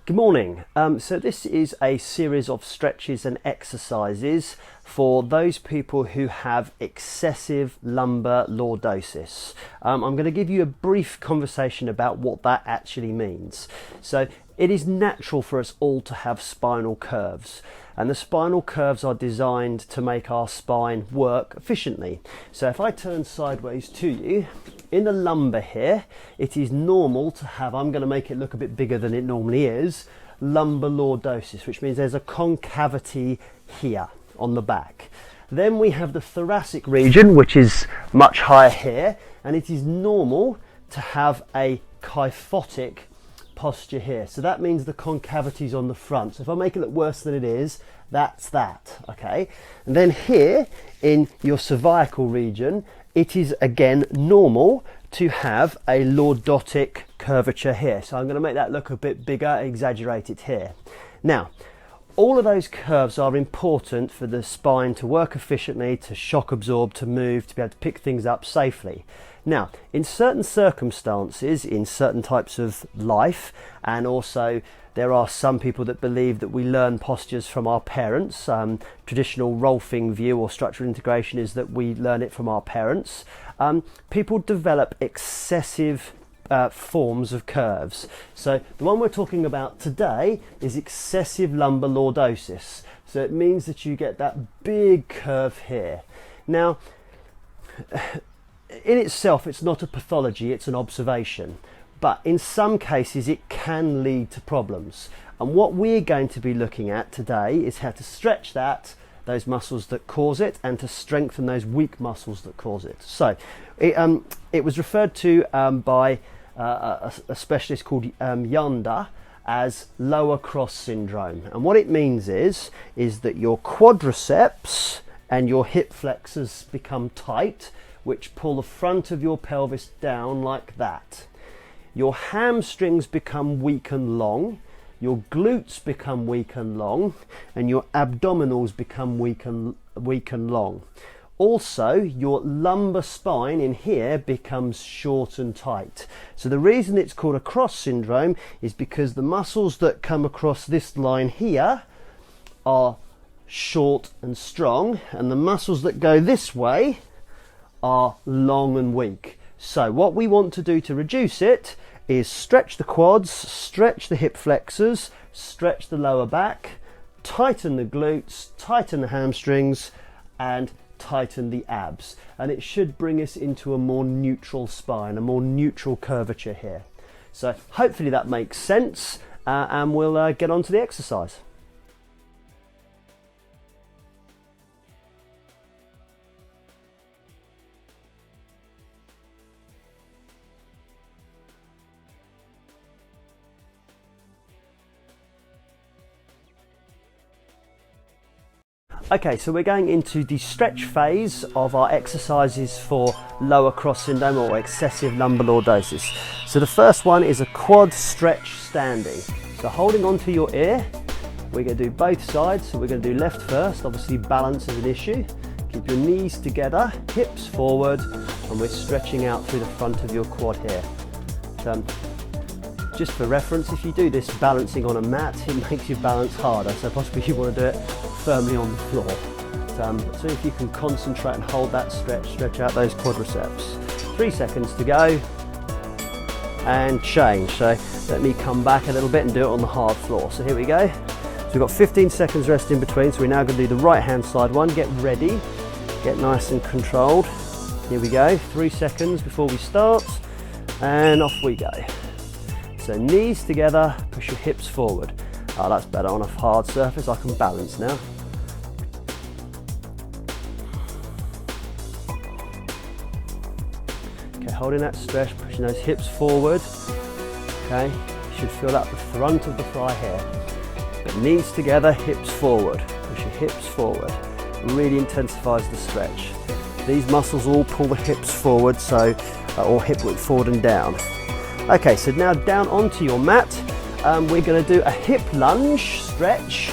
Good morning. So this is a series of stretches and exercises for those people who have excessive lumbar lordosis. I'm going to give you a brief conversation about what that actually means. So it is natural for us all to have spinal curves, and the spinal curves are designed to make our spine work efficiently. So if I turn sideways to you, in the lumbar here, it is normal to have, I'm going to make it look a bit bigger than it normally is, lumbar lordosis, which means there's a concavity here on the back. Then we have the thoracic region, which is much higher here, and it is normal to have a kyphotic posture here. So that means the concavity is on the front. So if I make it look worse than it is, that's that, okay? And then here in your cervical region, it is again normal to have a lordotic curvature here. So I'm going to make that look a bit bigger, exaggerate it here. Now, all of those curves are important for the spine to work efficiently, to shock absorb, to move, to be able to pick things up safely. Now, in certain circumstances, in certain types of life, and also there are some people that believe that we learn postures from our parents. Traditional Rolfing view or structural integration is that we learn it from our parents. People develop excessive forms of curves. So the one we're talking about today is excessive lumbar lordosis. So it means that you get that big curve here. Now, in itself, it's not a pathology, it's an observation. But in some cases, it can lead to problems. And what we're going to be looking at today is how to stretch those muscles that cause it, and to strengthen those weak muscles that cause it. So it was referred to by a specialist called Yanda as lower cross syndrome. And what it means is that your quadriceps and your hip flexors become tight, which pull the front of your pelvis down like that. Your hamstrings become weak and long, your glutes become weak and long, and your abdominals become weak and long. Also, your lumbar spine in here becomes short and tight. So the reason it's called a cross syndrome is because the muscles that come across this line here are short and strong, and the muscles that go this way are long and weak. So what we want to do to reduce it is stretch the quads, stretch the hip flexors, stretch the lower back, tighten the glutes, tighten the hamstrings, and tighten the abs. And it should bring us into a more neutral spine, a more neutral curvature here. So hopefully that makes sense, and we'll get on to the exercise. Okay, so we're going into the stretch phase of our exercises for lower cross syndrome or excessive lumbar lordosis. So the first one is a quad stretch standing. So holding onto your ear, we're going to do both sides. So we're going to do left first, obviously balance is an issue. Keep your knees together, hips forward, and we're stretching out through the front of your quad here. So, just for reference, if you do this balancing on a mat, it makes your balance harder, so possibly you want to do it firmly on the floor. So if you can concentrate and hold that stretch out those quadriceps. 3 seconds to go, and change. So let me come back a little bit and do it on the hard floor. So here we go. So we've got 15 seconds rest in between, so we're now going to do the right hand side one. Get ready, get nice and controlled. Here we go, 3 seconds before we start, and off we go. So knees together, push your hips forward. Oh, that's better on a hard surface. I can balance now. Okay, holding that stretch, pushing those hips forward. Okay, you should feel that at the front of the thigh here. But knees together, hips forward. Push your hips forward. Really intensifies the stretch. These muscles all pull the hips forward, so or hip width forward and down. Okay, so now down onto your mat, we're going to do a hip lunge stretch,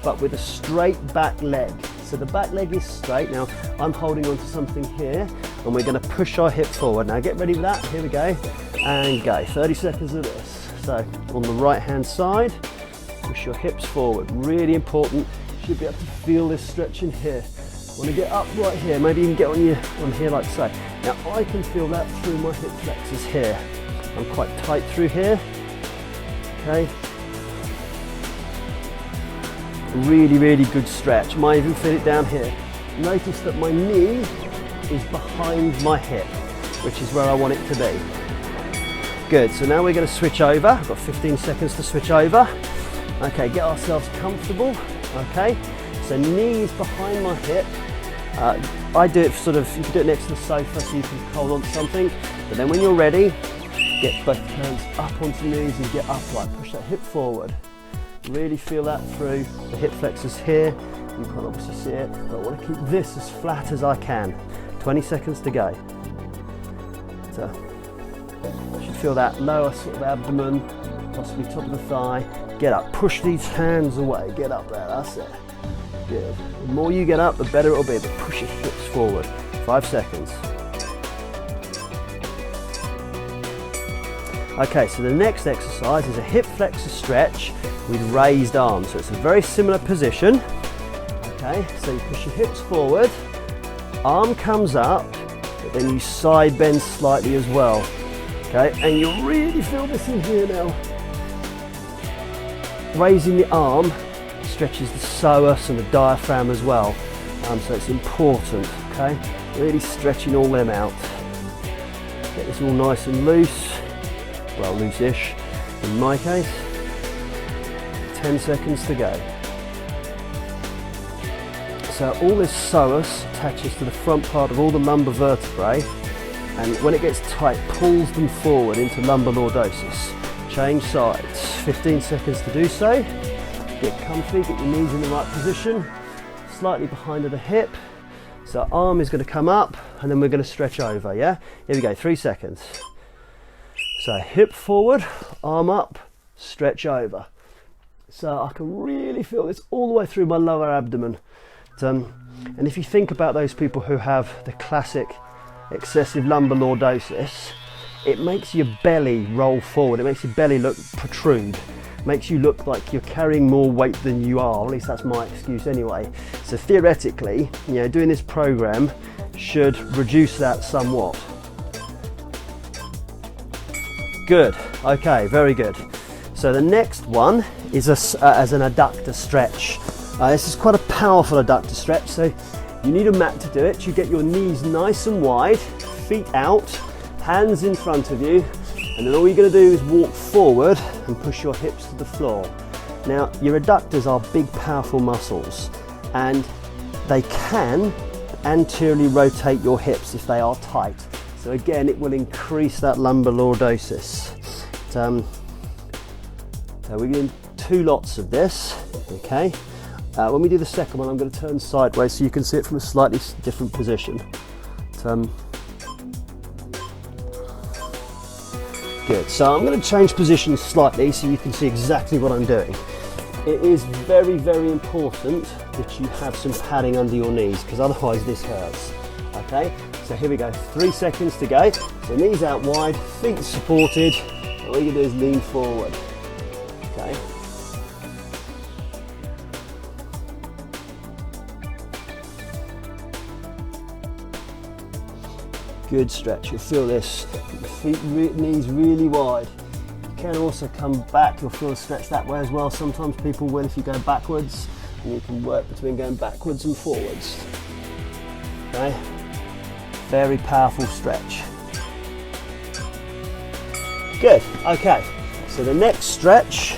but with a straight back leg. So the back leg is straight. Now I'm holding onto something here, and we're going to push our hip forward. Now get ready for that. Here we go, and go. 30 seconds of this. So on the right hand side, Push your hips forward, really important. You should be able to feel this stretch in here. Want to get up right here, maybe even get on here like so. Now I can feel that through my hip flexors here. I'm quite tight through here, okay. Really, really good stretch. Might even feel it down here. Notice that my knee is behind my hip, which is where I want it to be. Good, so now we're going to switch over. I've got 15 seconds to switch over. Okay, get ourselves comfortable. Okay, so knees behind my hip. I do it sort of, you can do it next to the sofa so you can hold on to something. But then when you're ready, get both hands up onto the knees and get upright. Push that hip forward. Really feel that through the hip flexors here. You can't obviously see it, but I want to keep this as flat as I can. 20 seconds to go. So you should feel that lower sort of abdomen, possibly top of the thigh. Get up, push these hands away, get up there, that's it. Good. The more you get up, the better it'll be, but push your hips forward. 5 seconds. Okay, so the next exercise is a hip flexor stretch with raised arms. So it's a very similar position. Okay, so you push your hips forward, arm comes up, but then you side bend slightly as well. Okay, and you'll really feel this in here now. Raising the arm stretches the psoas and the diaphragm as well. So it's important, okay? Really stretching all them out. Get this all nice and loose. Well, loose-ish in my case. 10 seconds to go. So all this psoas attaches to the front part of all the lumbar vertebrae, and when it gets tight, pulls them forward into lumbar lordosis. Change sides. 15 seconds to do so. Get comfy, get your knees in the right position, slightly behind at the hip. So arm is going to come up, and then we're going to stretch over, yeah? Here we go, 3 seconds. So hip forward, arm up, stretch over. So I can really feel this all the way through my lower abdomen. And if you think about those people who have the classic excessive lumbar lordosis, it makes your belly roll forward, it makes your belly protrude, makes you look like you're carrying more weight than you are, at least that's my excuse anyway. So theoretically, you know, doing this program should reduce that somewhat. Good, okay, very good. So the next one is as an adductor stretch. This is quite a powerful adductor stretch, so you need a mat to do it. You get your knees nice and wide, feet out, hands in front of you, and then all you're going to do is walk forward and push your hips to the floor. Now, your adductors are big, powerful muscles, and they can anteriorly rotate your hips if they are tight. So again, it will increase that lumbar lordosis. So we're doing 2 lots of this, okay? When we do the second one, I'm going to turn sideways so you can see it from a slightly different position. Good, so I'm going to change positions slightly so you can see exactly what I'm doing. It is very, very important that you have some padding under your knees, because otherwise this hurts. Okay, so here we go, 3 seconds to go. So knees out wide, feet supported, and all you do is lean forward. Okay. Good stretch, you'll feel this, feet, knees really wide. You can also come back, you'll feel a stretch that way as well. Sometimes people will if you go backwards, and you can work between going backwards and forwards. Okay. Very powerful stretch. Good, okay. So the next stretch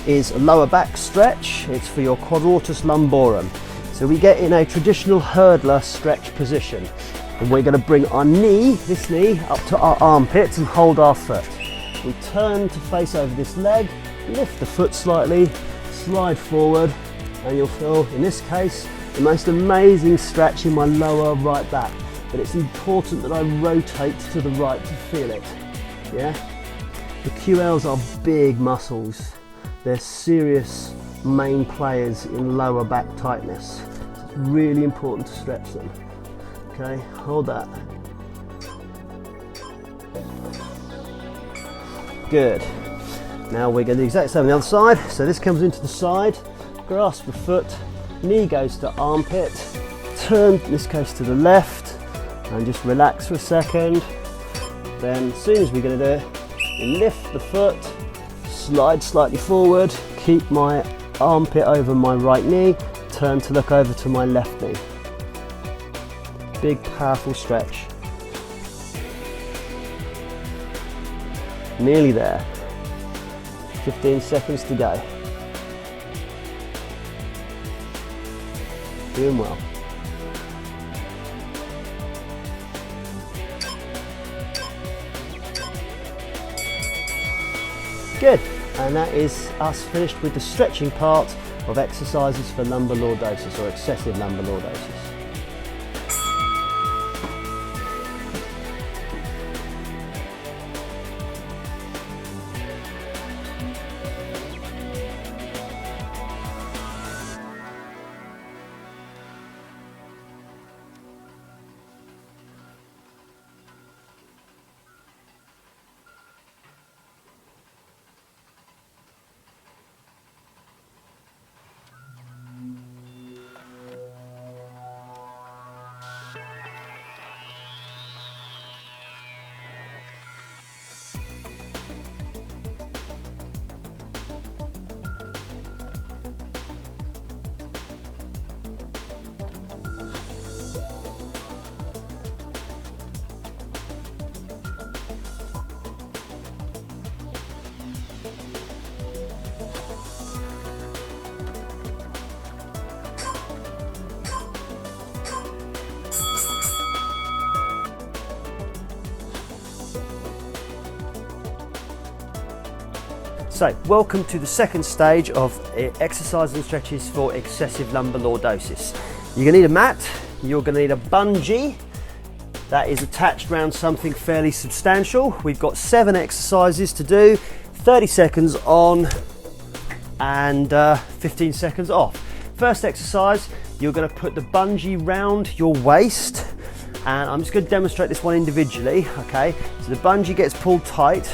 is a lower back stretch. It's for your quadratus lumborum. So we get in a traditional hurdler stretch position. And we're going to bring our knee, this knee, up to our armpits and hold our foot. We turn to face over this leg, lift the foot slightly, slide forward, and you'll feel, in this case, the most amazing stretch in my lower right back. But it's important that I rotate to the right to feel it, yeah? The QLs are big muscles. They're serious main players in lower back tightness. It's really important to stretch them. Okay, hold that. Good. Now we're going to do the exact same on the other side. So this comes into the side, grasp the foot, knee goes to armpit, turn, this goes to the left, and just relax for a second. Then as soon as we're going to do it, lift the foot, slide slightly forward, keep my armpit over my right knee, turn to look over to my left knee. Big powerful stretch. Nearly there. 15 seconds to go. Doing well. Good, and that is us finished with the stretching part of exercises for lumbar lordosis or excessive lumbar lordosis. So, welcome to the second stage of exercise and stretches for excessive lumbar lordosis. You're going to need a mat, you're going to need a bungee that is attached around something fairly substantial. We've got 7 exercises to do, 30 seconds on and 15 seconds off. First exercise, you're going to put the bungee round your waist, and I'm just going to demonstrate this one individually, okay? So the bungee gets pulled tight.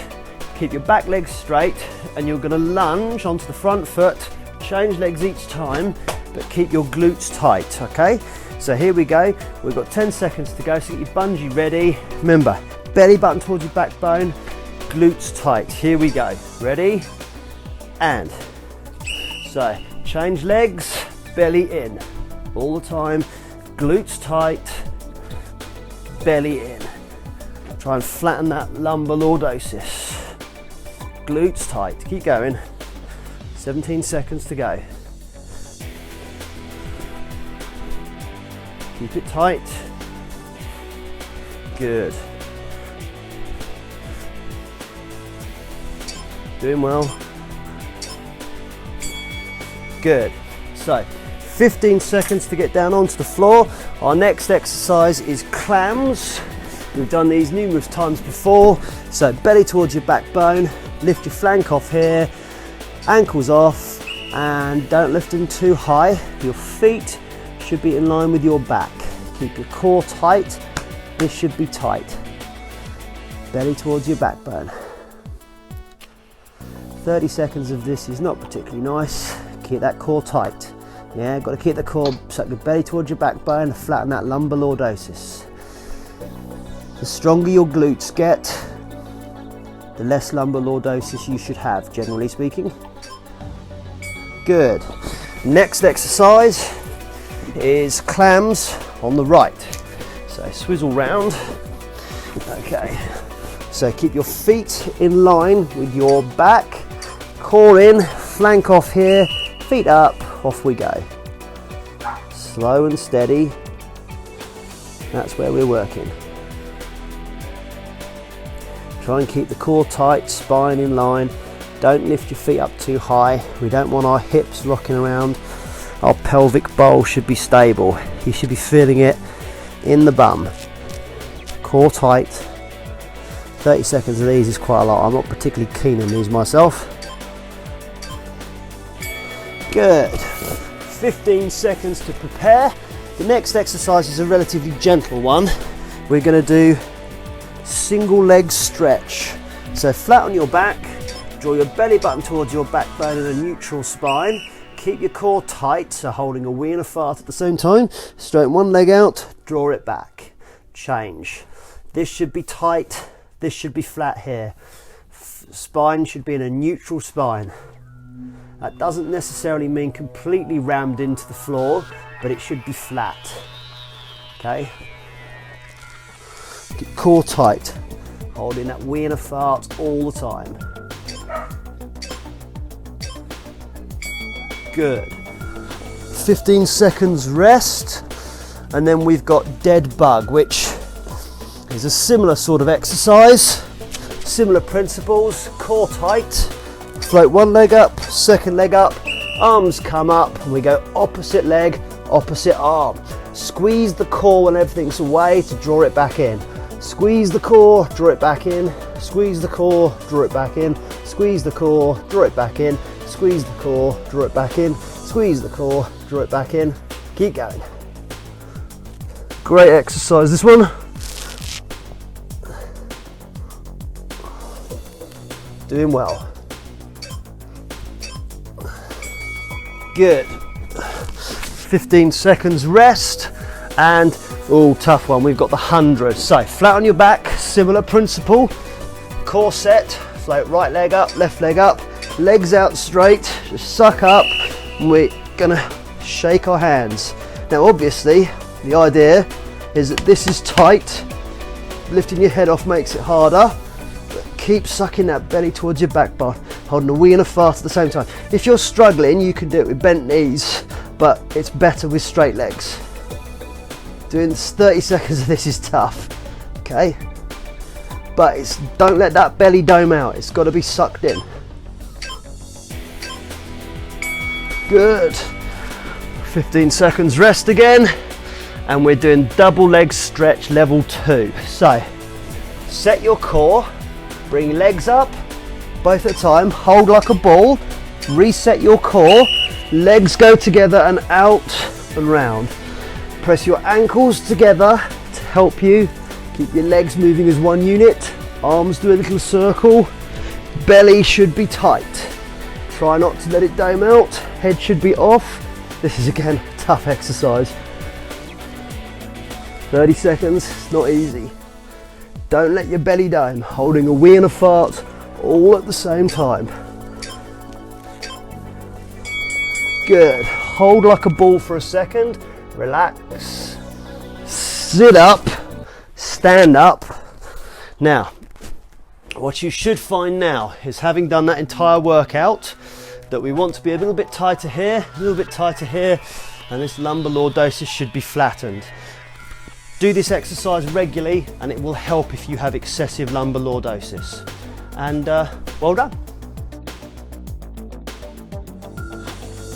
Keep your back legs straight, and you're going to lunge onto the front foot, change legs each time, but keep your glutes tight, okay? So here we go, we've got 10 seconds to go, so get your bungee ready. Remember, belly button towards your backbone, glutes tight. Here we go, ready? And, so, change legs, belly in, all the time, glutes tight, belly in. Try and flatten that lumbar lordosis. Glutes tight, keep going. 17 seconds to go. Keep it tight. Good. Doing well. Good. So, 15 seconds to get down onto the floor. Our next exercise is clams. We've done these numerous times before. So, belly towards your backbone. Lift your flank off here, ankles off, and don't lift them too high. Your feet should be in line with your back. Keep your core tight. This should be tight. Belly towards your backbone. 30 seconds of this is not particularly nice. Keep that core tight. Yeah, got to keep the core, so your belly towards your backbone, flatten that lumbar lordosis. The stronger your glutes get, the less lumbar lordosis you should have, generally speaking. Good. Next exercise is clams on the right. So swizzle round. Okay. So keep your feet in line with your back, core in, flank off here, feet up, off we go. Slow and steady. That's where we're working. Try and keep the core tight, spine in line. Don't lift your feet up too high. We don't want our hips rocking around. Our pelvic bowl should be stable. You should be feeling it in the bum. Core tight. 30 seconds of these is quite a lot. I'm not particularly keen on these myself. Good. 15 seconds to prepare. The next exercise is a relatively gentle one. We're going to do single leg stretch. So flat on your back, Draw your belly button towards your backbone in a neutral spine. Keep your core tight, so holding a wee and a fart at the same time. Straighten one leg out, draw it back. Change. This should be tight, this should be flat here. Spine should be in a neutral spine. That doesn't necessarily mean completely rammed into the floor, but it should be flat. Okay? Keep core tight, holding that wee and a fart all the time. Good. 15 seconds rest, and then we've got dead bug, which is a similar sort of exercise, similar principles. Core tight, float one leg up, second leg up, arms come up, and we go opposite leg, opposite arm. Squeeze the core when everything's away to draw it back in. Squeeze the core, draw it back in, squeeze the core, draw it back in, squeeze the core, draw it back in, squeeze the core, draw it back in, squeeze the core, draw it back in. Keep going. Great exercise, this one. Doing well. Good. 15 seconds rest, and tough one. We've got the 100. So flat on your back, similar principle. Core set, float right leg up, left leg up, legs out straight, just suck up, and we're gonna shake our hands. Now obviously, the idea is that this is tight. Lifting your head off makes it harder, but keep sucking that belly towards your backbone, holding a wee and a fart at the same time. If you're struggling, you can do it with bent knees, but it's better with straight legs. Doing 30 seconds of this is tough, okay? But don't let that belly dome out, it's got to be sucked in. Good. 15 seconds rest again, and we're doing double leg stretch level 2. So, set your core, bring legs up, both at a time, hold like a ball, reset your core, legs go together and out and round. Press your ankles together to help you. Keep your legs moving as one unit. Arms do a little circle. Belly should be tight. Try not to let it dome out. Head should be off. This is again a tough exercise. 30 seconds, it's not easy. Don't let your belly dome. Holding a wee and a fart all at the same time. Good. Hold like a ball for a second. Relax, sit up, stand up. Now, what you should find now is, having done that entire workout, that we want to be a little bit tighter here, a little bit tighter here, and this lumbar lordosis should be flattened. Do this exercise regularly and it will help if you have excessive lumbar lordosis. And well done.